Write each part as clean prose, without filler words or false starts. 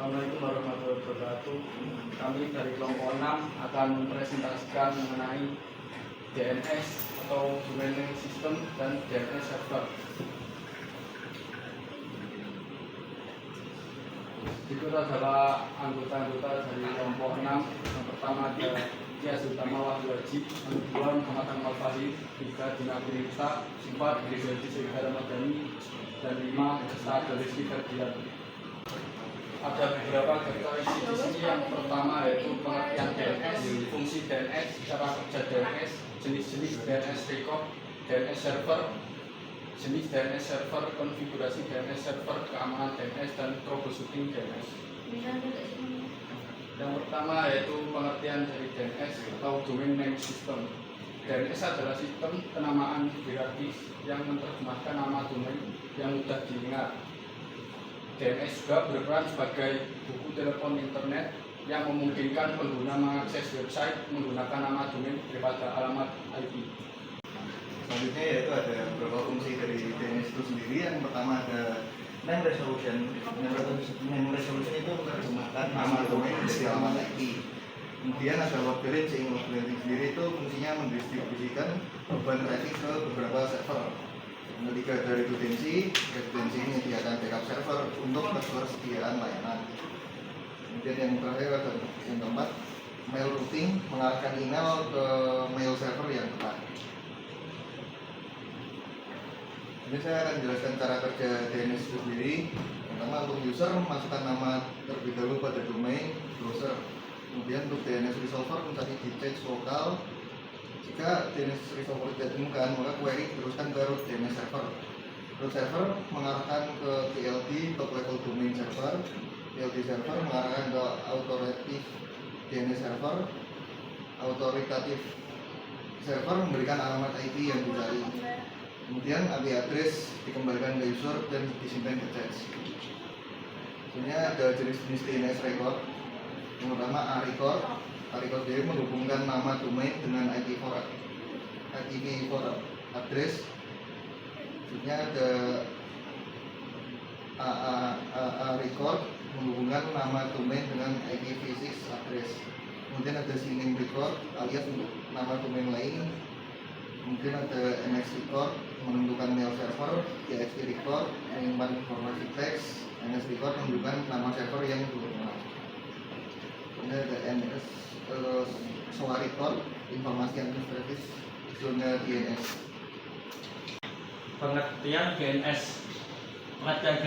Assalamualaikum warahmatullahi wabarakatuh. Kami dari kelompok 6 akan mempresentasikan mengenai DNS atau Domain Name System dan DNS Server. Berikut adalah anggota-anggota dari kelompok 6. Yang pertama ada Kias Utama Wahyu Haji, yang kedua Muhammad Ahmad Fahri, tiga Dina Pirita, 4 Griswedi Segara Madani, dan 5 Ustaz Rizky Ferdian. Ada beberapa karakteristik di sini. Yang pertama yaitu pengertian DNS, fungsi DNS, cara kerja DNS, jenis-jenis DNS record, DNS server, jenis DNS server, konfigurasi DNS server, keamanan DNS, dan troubleshooting DNS. Yang pertama yaitu pengertian dari DNS atau Domain Name System. DNS adalah sistem penamaan hierarkis yang menerjemahkan nama domain yang mudah diingat. DNS juga berperan sebagai buku telepon internet yang memungkinkan pengguna mengakses website menggunakan nama domain daripada alamat IP. Selanjutnya yaitu ada beberapa fungsi dari DNS itu sendiri. Yang pertama ada name resolution. Name resolution itu menerjemahkan nama domain menjadi alamat IP. Kemudian ada load balancing. Load balancing sendiri itu fungsinya mendistribusikan beban traffic ke beberapa server. Yang ketiga ada redundancy. Redundancy ini menyediakan backup server untuk ketersediaan layanan. Kemudian yang terakhir ada yang keempat, mail routing, mengarahkan email ke mail server yang tepat. Ini saya akan jelaskan cara kerja DNS itu sendiri. Pertama, untuk user masukkan nama terlebih dahulu pada domain browser. Kemudian untuk DNS resolver mencari di cache lokal. Jika DNS resolver tidak ditemukan, maka query diteruskan ke root DNS server. Root server mengarahkan ke TLD, top level domain server. TLD server mengarahkan ke authoritative DNS server. Authoritative server memberikan alamat IP yang dicari. Kemudian IP address dikembalikan ke user dan disimpan ke cache. Sebenarnya ada jenis-jenis DNS record. Yang pertama A-record. A-record dia menghubungkan nama domain dengan IPv4 address. Sebenarnya ada A-record menghubungkan nama domain dengan IPv6 address. Kemudian ada sync record alias untuk nama domain lain. Kemudian ada NX record menentukan mail server, TXT record menyimpan informasi teks, NS record menunjukkan nama server yang dikenal. Kemudian ada NS SOA record informasi administratif zona DNS. Pengertian DNS. Pengertian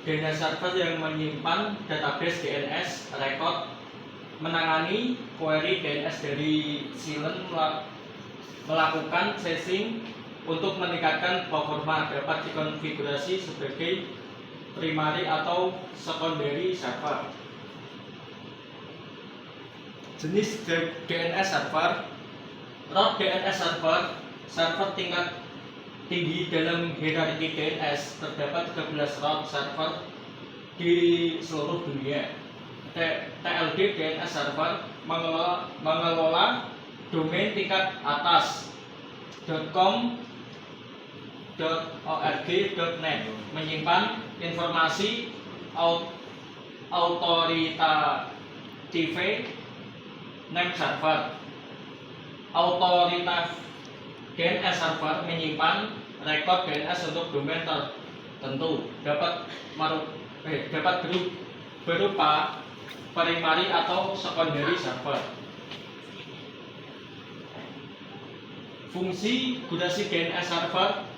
DNS server yang menyimpan database DNS record, menangani query DNS dari silent, melakukan sesing untuk meningkatkan performa, dapat dikonfigurasi sebagai primary atau secondary server. Jenis DNS server. Root DNS server, server tingkat tinggi dalam hierarki DNS. Terdapat 13 root server di seluruh dunia. TLD DNS server mengelola domain tingkat atas .com, .org, .net, menyimpan informasi authoritative name server. Authoritative DNS server menyimpan rekod DNS untuk domain tertentu, dapat berupa primary atau secondary server. Fungsi gudasi DNS server.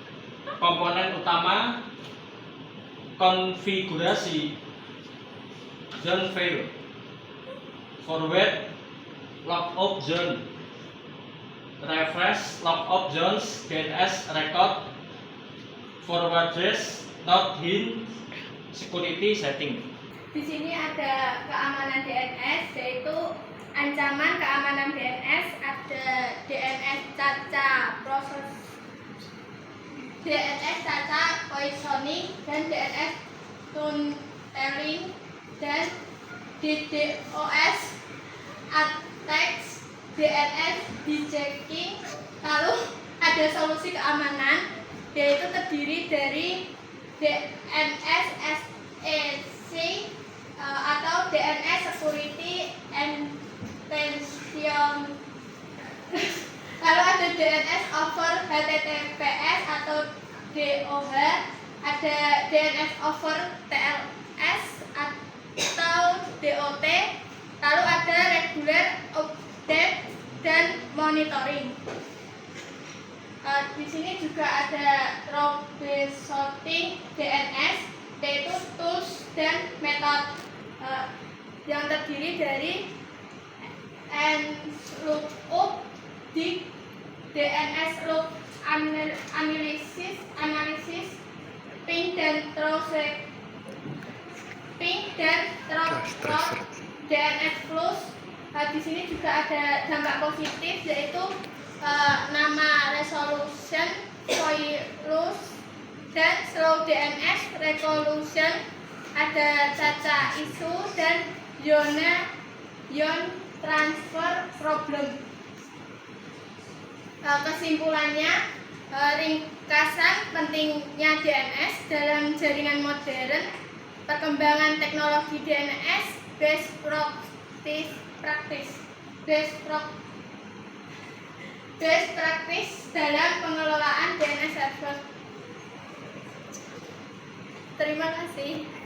Komponen utama: konfigurasi, zone file, forward logout zone, refresh logout zones, DNS record, forward address, not hint, security setting. Di sini ada keamanan DNS, yaitu ancaman keamanan DNS, ada DNS caca poisoning, dan DNS tunneling, dan DDoS attacks, DNS hijacking. Lalu ada solusi keamanan, yaitu terdiri dari DNS SEC DNS over HTTPS atau DOH, ada DNS over TLS atau DOT, lalu ada regular update dan monitoring. Di sini juga ada troubleshooting DNS, yaitu tools dan method yang terdiri dari lookup, dig, DNS loop analysis, ping dan trace DNS flows. Di sini juga ada dampak positif, yaitu nama resolution, loss dan slow DNS resolution, ada caca isu dan ion transfer problem. Kesimpulannya, ringkasan pentingnya DNS dalam jaringan modern, perkembangan teknologi DNS, best practice dalam pengelolaan DNS server. Terima kasih.